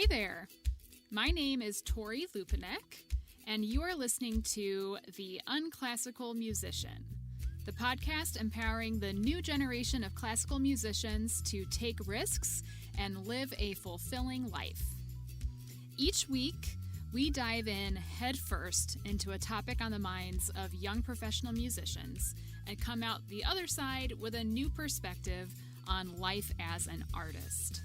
there! My name is Tori and you are listening to The Unclassical Musician, the podcast empowering the new generation of classical musicians to take risks and live a fulfilling life. Each week, we dive in headfirst into a topic on the minds of young professional musicians and come out the other side with a new perspective on life as an artist.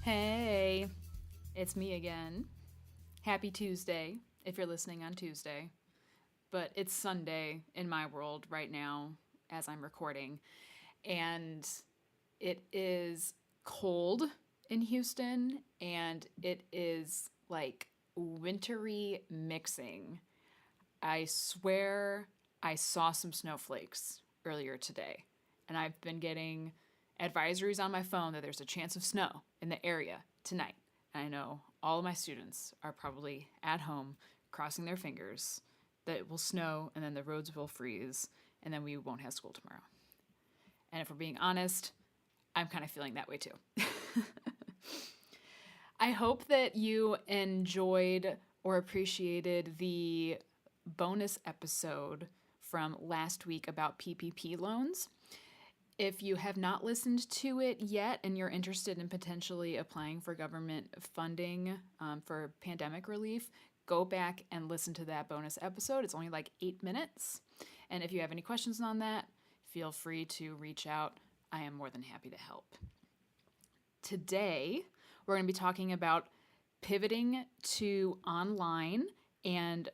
Hey, it's me again. Happy Tuesday, if you're listening on Tuesday. But it's Sunday in my world right now as I'm recording. And it is cold in Houston, and it is like wintry mixing. I swear I saw some snowflakes earlier today, and I've been getting advisories on my phone that there's a chance of snow in the area tonight. And I know all of my students are probably at home crossing their fingers that it will snow and then the roads will freeze and then we won't have school tomorrow. And if we're being honest, I'm kind of feeling that way too. I hope that you enjoyed or appreciated the bonus episode from last week about PPP loans. If you have not listened to it yet and you're interested in potentially applying for government funding for pandemic relief, go back and listen to that bonus episode. It's only like 8 minutes. And if you have any questions on that, feel free to reach out. I am more than happy to help. Today, we're going to be talking about pivoting to online and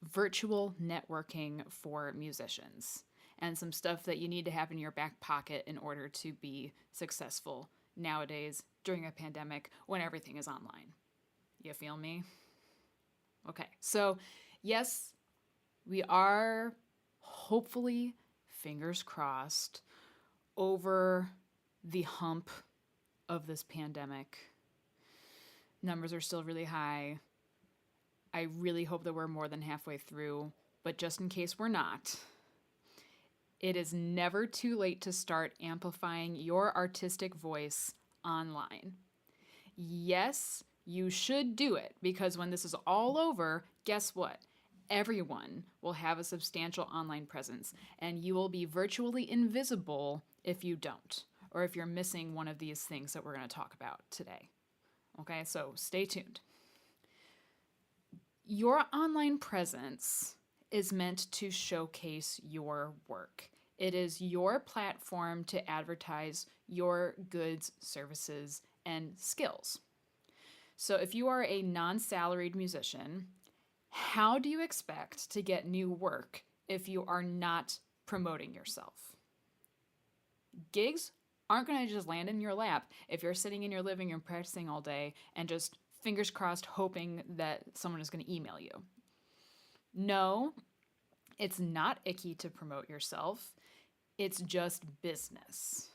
virtual networking for musicians, and some stuff that you need to have in your back pocket in order to be successful nowadays during a pandemic when everything is online. You feel me? Okay, so yes, we are hopefully, fingers crossed, over the hump of this pandemic. Numbers are still really high. I really hope that we're more than halfway through, but just in case we're not, it is never too late to start amplifying your artistic voice online. Yes, you should do it, because when this is all over, guess what? Everyone will have a substantial online presence, and you will be virtually invisible if you don't, or if you're missing one of these things that we're going to talk about today. Okay, so stay tuned. Your online presence is meant to showcase your work. It is your platform to advertise your goods, services, and skills. So if you are a non-salaried musician, how do you expect to get new work if you are not promoting yourself? Gigs aren't going to just land in your lap if you're sitting in your living room practicing all day and just fingers crossed hoping that someone is going to email you. No, it's not icky to promote yourself. It's just business.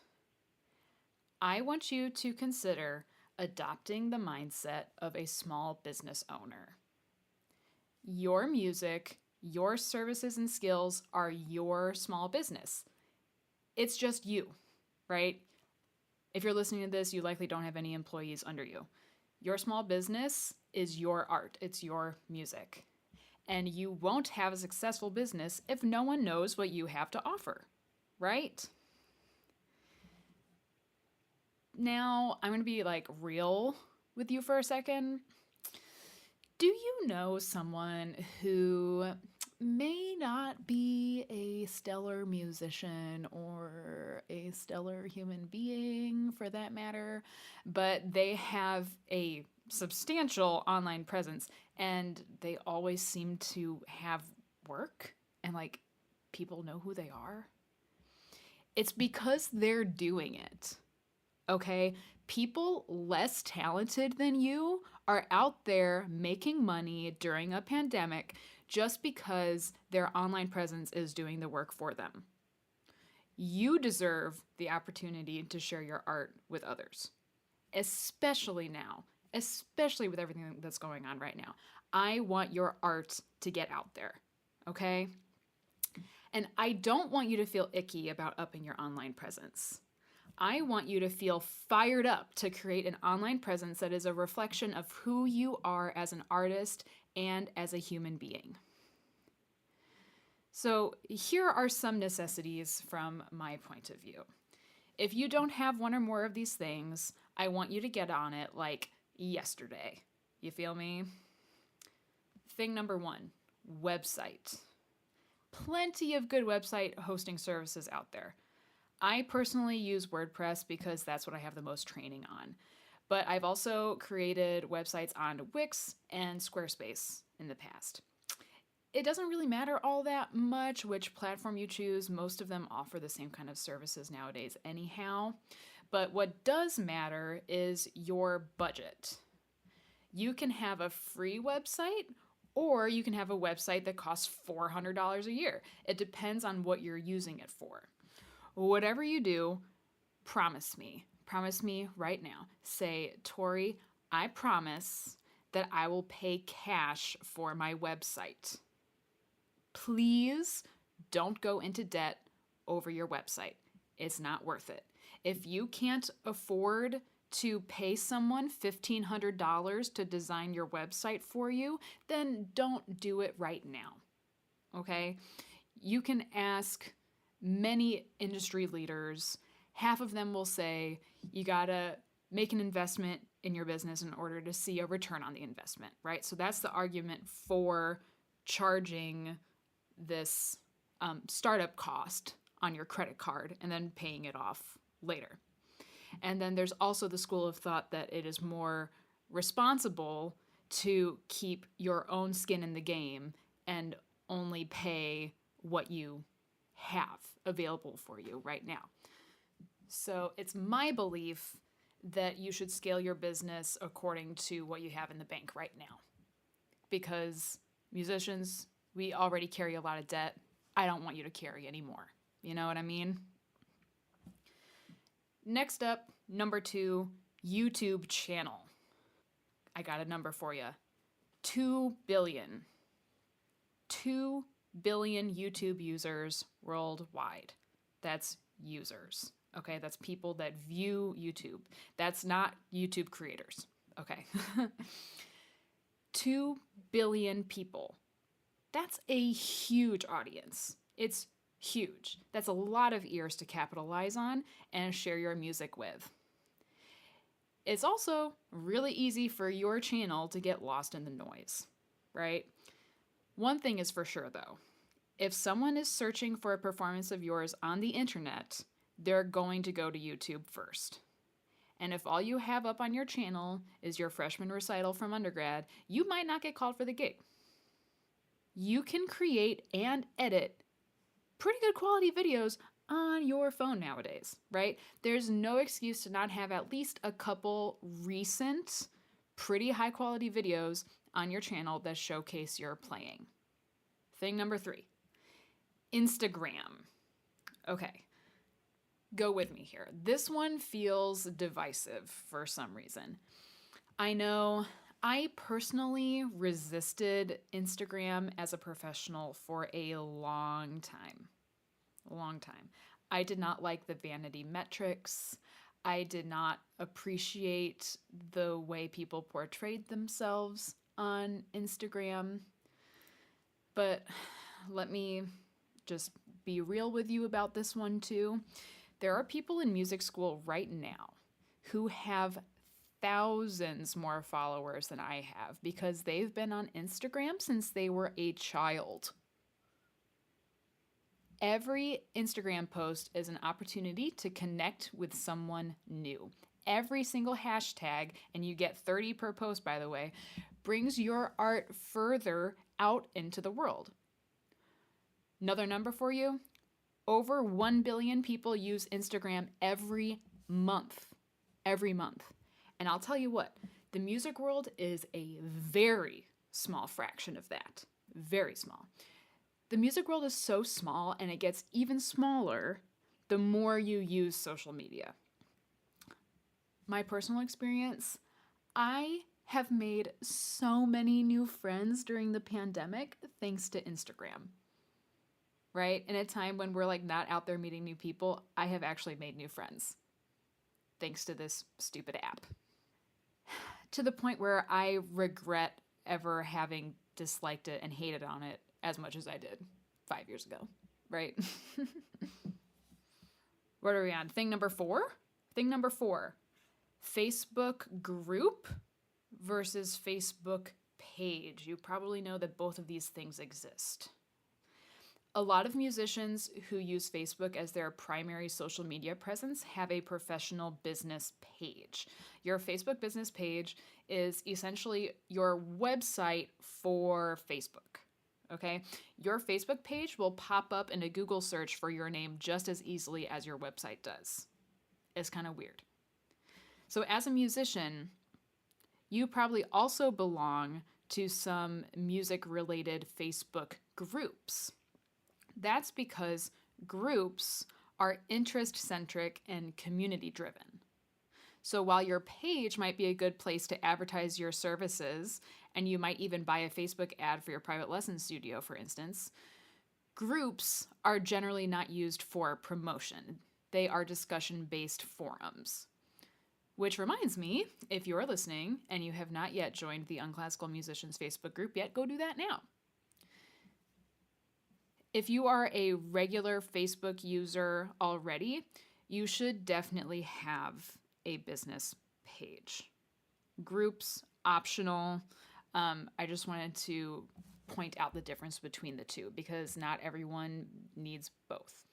I want you to consider adopting the mindset of a small business owner. Your music, your services and skills are your small business. It's just you, right? If you're listening to this, you likely don't have any employees under you. Your small business is your art. It's your music. And you won't have a successful business if no one knows what you have to offer, right? Now, I'm going to be like real with you for a second. Do you know someone who may not be a stellar musician or a stellar human being for that matter, but they have a substantial online presence and they always seem to have work and like people know who they are? It's because they're doing it. Okay? People less talented than you are out there making money during a pandemic just because their online presence is doing the work for them. You deserve the opportunity to share your art with others, especially now, especially with everything that's going on right now. I want your art to get out there, okay? And I don't want you to feel icky about upping your online presence. I want you to feel fired up to create an online presence that is a reflection of who you are as an artist and as a human being. So here are some necessities from my point of view. If you don't have one or more of these things, I want you to get on it like yesterday. You feel me? Thing number 1, website. Plenty of good website hosting services out there. I personally use WordPress because that's what I have the most training on. But I've also created websites on Wix and Squarespace in the past. It doesn't really matter all that much which platform you choose. Most of them offer the same kind of services nowadays anyhow. But what does matter is your budget. You can have a free website, or you can have a website that costs $400 a year. It depends on what you're using it for. Whatever you do, promise me right now. Say, Tori, I promise that I will pay cash for my website. Please don't go into debt over your website. It's not worth it. If you can't afford to pay someone $1,500 to design your website for you, then don't do it right now. Okay? You can ask many industry leaders. Half of them will say you gotta make an investment in your business in order to see a return on the investment, right? So that's the argument for charging this startup cost on your credit card and then paying it off later. And then there's also the school of thought that it is more responsible to keep your own skin in the game and only pay what you have available for you right now. So it's my belief that you should scale your business according to what you have in the bank right now. Because musicians, we already carry a lot of debt. I don't want you to carry any more. You know what I mean? Next up, number 2, YouTube channel. I got a number for you. 2 billion. 2 billion YouTube users worldwide. That's users. Okay, that's people that view YouTube. That's not YouTube creators. Okay. 2 billion people. That's a huge audience. It's huge. That's a lot of ears to capitalize on and share your music with. It's also really easy for your channel to get lost in the noise, right? One thing is for sure though. If someone is searching for a performance of yours on the internet, they're going to go to YouTube first. And if all you have up on your channel is your freshman recital from undergrad, you might not get called for the gig. You can create and edit pretty good quality videos on your phone nowadays, right? There's no excuse to not have at least a couple recent, pretty high quality videos on your channel that showcase your playing. Thing number 3, Instagram. Okay, go with me here. This one feels divisive for some reason. I know I personally resisted Instagram as a professional for a long time. I did not like the vanity metrics. I did not appreciate the way people portrayed themselves on Instagram. But let me just be real with you about this one too. There are people in music school right now who have thousands more followers than I have because they've been on Instagram since they were a child. Every Instagram post is an opportunity to connect with someone new. Every single hashtag, and you get 30 per post by the way, brings your art further out into the world. Another number for you, over 1 billion people use Instagram every month. Every month. And I'll tell you what, the music world is a very small fraction of that. Very small. The music world is so small, and it gets even smaller the more you use social media. My personal experience, I have made so many new friends during the pandemic thanks to Instagram. right? In a time when we're like not out there meeting new people, I have actually made new friends thanks to this stupid app. To the point where I regret ever having disliked it and hated on it as much as I did 5 years ago, right? What are we on? Thing number 4? Thing number 4, Facebook group versus Facebook page. You probably know that both of these things exist. A lot of musicians who use Facebook as their primary social media presence have a professional business page. Your Facebook business page is essentially your website for Facebook. Okay? Your Facebook page will pop up in a Google search for your name just as easily as your website does. It's kind of weird. So as a musician, you probably also belong to some music-related Facebook groups. That's because groups are interest-centric and community-driven. So while your page might be a good place to advertise your services, and you might even buy a Facebook ad for your private lesson studio, for instance, groups are generally not used for promotion. They are discussion-based forums. Which reminds me, if you're listening and you have not yet joined the Unclassical Musicians Facebook group yet, go do that now. If you are a regular Facebook user already, you should definitely have a business page. Groups, optional. I just wanted to point out the difference between the two because not everyone needs both.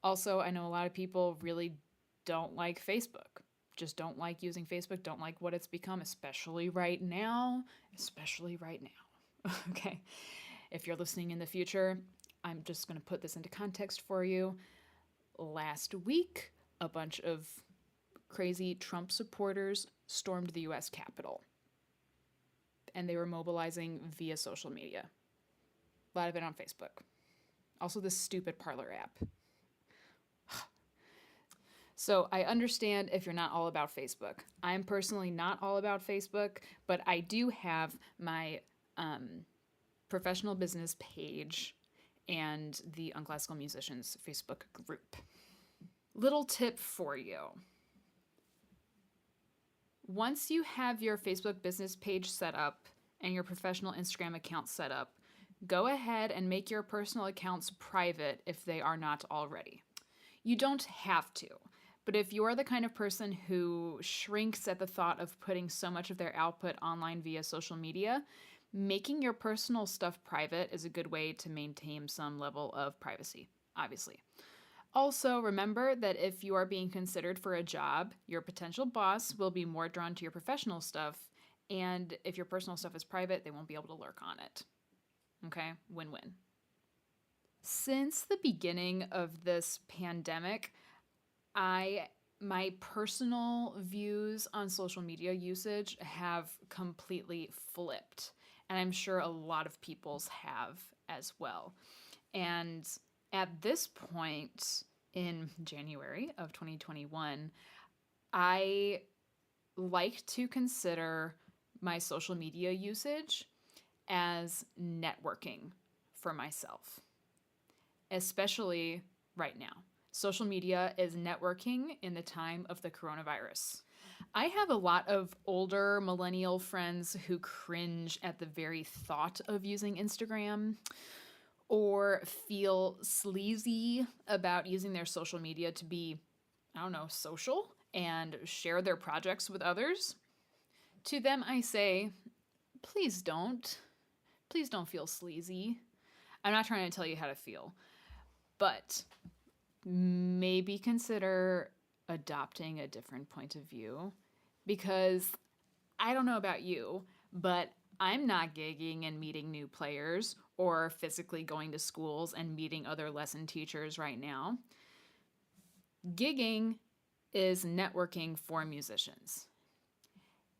Also, I know a lot of people really don't like Facebook. Just don't like using Facebook, don't like what it's become, especially right now. Okay. If you're listening in the future, I'm just going to put this into context for you. Last week, a bunch of crazy Trump supporters stormed the US Capitol. And they were mobilizing via social media. A lot of it on Facebook. Also this stupid Parler app. So I understand if you're not all about Facebook. I'm personally not all about Facebook, but I do have my professional business page and the Unclassical Musicians Facebook group. Little tip for you. Once you have your Facebook business page set up and your professional Instagram account set up, go ahead and make your personal accounts private if they are not already. You don't have to. But if you're the kind of person who shrinks at the thought of putting so much of their output online via social media, making your personal stuff private is a good way to maintain some level of privacy, obviously. Also, remember that if you are being considered for a job, your potential boss will be more drawn to your professional stuff, and if your personal stuff is private, they won't be able to lurk on it. Okay? Win-win. Since the beginning of this pandemic, my personal views on social media usage have completely flipped. And I'm sure a lot of people's have as well. And at this point in January of 2021, I like to consider my social media usage as networking for myself, especially right now. Social media is networking in the time of the coronavirus. I have a lot of older millennial friends who cringe at the very thought of using Instagram or feel sleazy about using their social media to be, social and share their projects with others. To them, I say, please don't. Please don't feel sleazy. I'm not trying to tell you how to feel, but maybe consider adopting a different point of view, because I don't know about you, but I'm not gigging and meeting new players or physically going to schools and meeting other lesson teachers right now. Gigging is networking for musicians.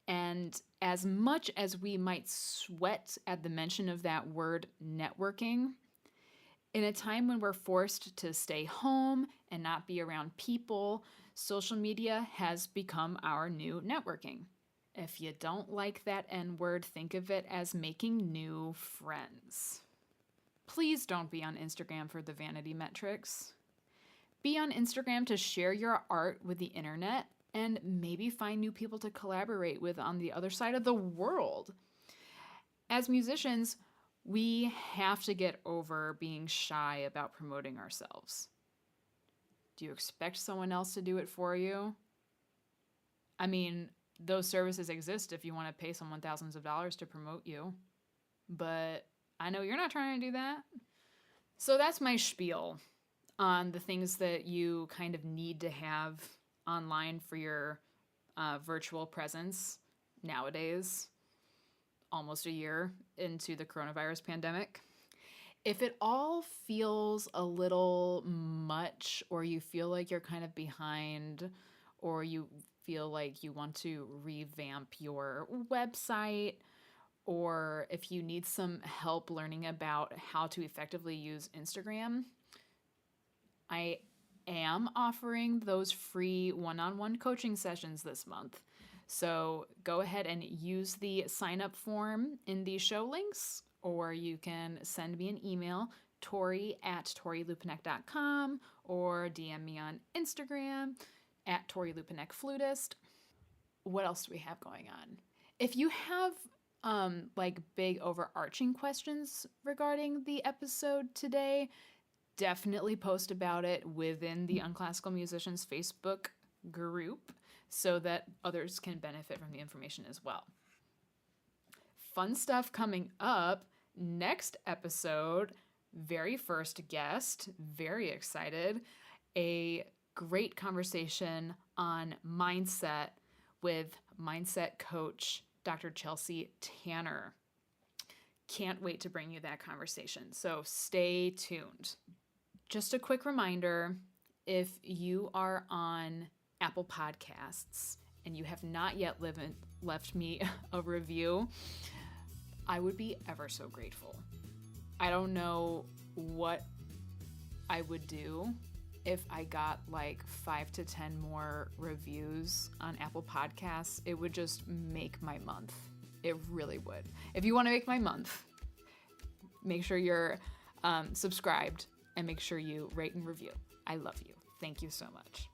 And as much as we might sweat at the mention of that word networking, in a time when we're forced to stay home and not be around people, social media has become our new networking. If you don't like that N-word, think of it as making new friends. Please don't be on Instagram for the vanity metrics. Be on Instagram to share your art with the internet and maybe find new people to collaborate with on the other side of the world. As musicians, we have to get over being shy about promoting ourselves. Do you expect someone else to do it for you? I mean, those services exist if you want to pay someone thousands of dollars to promote you. But I know you're not trying to do that. So that's my spiel on the things that you kind of need to have online for your virtual presence nowadays, almost a year into the coronavirus pandemic. If it all feels a little much, or you feel like you're kind of behind, or you feel like you want to revamp your website, or if you need some help learning about how to effectively use Instagram, I am offering those free one-on-one coaching sessions this month. So go ahead and use the sign-up form in the show links, or you can send me an email, tori@torilupinek.com, or DM me on Instagram @torilupinek_flutist. What else do we have going on? If you have big overarching questions regarding the episode today, definitely post about it within the Unclassical Musicians Facebook group so that others can benefit from the information as well. Fun stuff coming up. Next episode, very first guest, very excited. A great conversation on mindset with mindset coach Dr. Chelsea Tanner. Can't wait to bring you that conversation, so stay tuned. Just a quick reminder, if you are on Apple Podcasts and you have not yet left me a review, I would be ever so grateful. I don't know what I would do if I got 5 to 10 more reviews on Apple Podcasts. It would just make my month. It really would. If you want to make my month, make sure you're subscribed and make sure you rate and review. I love you. Thank you so much.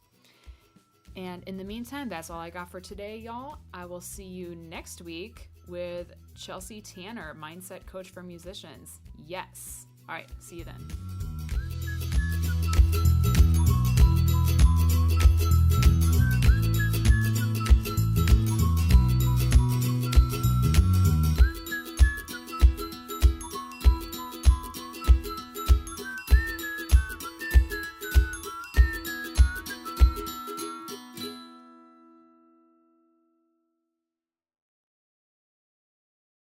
And in the meantime, that's all I got for today, y'all. I will see you next week with Chelsea Tanner, mindset coach for musicians. Yes. All right. See you then.